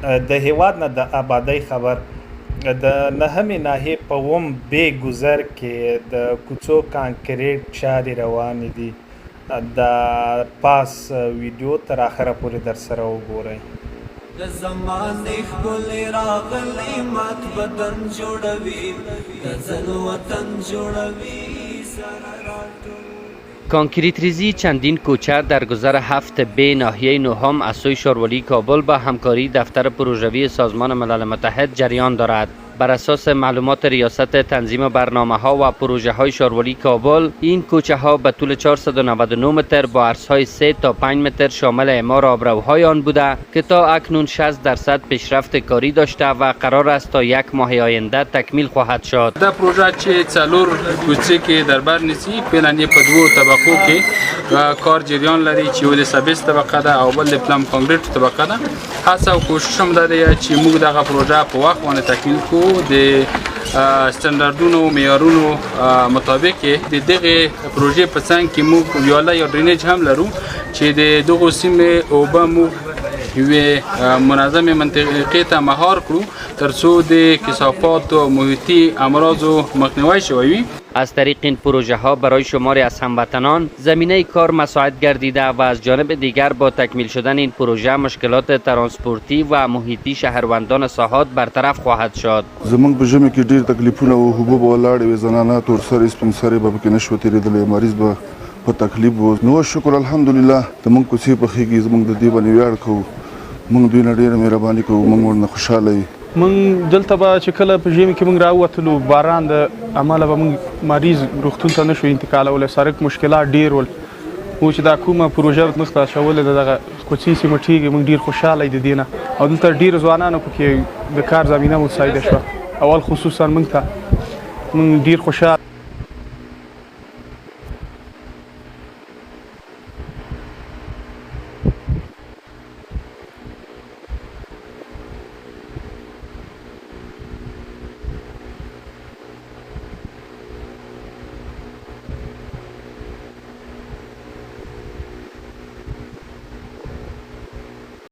د هیواد نه د آبادۍ خبر د نهمې ناحیې په اووم بې ګذر کې د کوڅو کانکریټ چارې روانې دي. د پاس ویډیو تر آخره پورې در سره وګورئ. د زمانې ښکلې راغلې مات بدن جوړوي د ځل وطن جوړوي سره راټول. کانکریت ریزی چندین کوچه در گذر 7B ناحیه نهم از سوی شاروالی کابل با همکاری دفتر پروژوی سازمان ملل متحد جریان دارد. بر اساس معلومات ریاست تنظیم برنامه ها و پروژه های شاروالی کابل، این کوچه ها به طول 499 متر با عرضهای 3 تا 5 متر شامل اعمار آبروهای آن بوده که تا اکنون 60% پیشرفت کاری داشته و قرار است تا 1 ماه آینده تکمیل خواهد شد. دا پروژه چې څلور کوڅې کې در بر نیسي، پلان یې په دوو طبقو کې کار جریان لري چې یو د سبیس طبقه ده او بل د پلم کانکریټ طبقه ده. هڅه او کوشش هم دا دی چې موږ دغه پروژه په وخت باندې تکمیل کړو د سټنډرډونو معیارونو مطابق. د دغه پروژې په څنګ کې موږ ویاله یا ډرینیج هم لرو چې د دغو سیمې اوبه موږ یوې منظمې منطقې ته مهار کړو ترڅو د کثافات و محیطی امراضو مخنیوی شوی وي. از طریق این پروژه ها برای شماری از هموطنان زمینه کار مساعد گردیده و از جانب دیگر با تکمیل شدن این پروژه مشکلات ترانسپورتی و محیطی شهروندان ساحات برطرف خواهد شد. زمونږ په ژمي کې ډېر تکلیفونه او حبوب ولاړې وې، زنانه تورسرې سپین به پکې نشوه تېرېدلی، مریض به په تکلیف و. نو شکر الحمدلله د موږ کوڅې پخېږي، زموږ د دې باندې ویاړ کوو، موږ دوی نه ډېره مهرباني کوو، موږ ورنه خوشحاله یو. من دلته به چې کله په ژمي کې موږ راووتلو باران د امله به موږ مریض روغتون ته نشو انتقالولی، سړک مشکلات ډېر ول. و چې دا کومه پروژه مخته اچولې ده دغه کوڅې سیمه ټیږي، موږ ډېر خوشحاله یو د دې نه. او دلته ډېرو ځوانانو پکې د کار زمینه مساعده شوه، اول خصوصا موږ ته موږ ډېر خوشحاله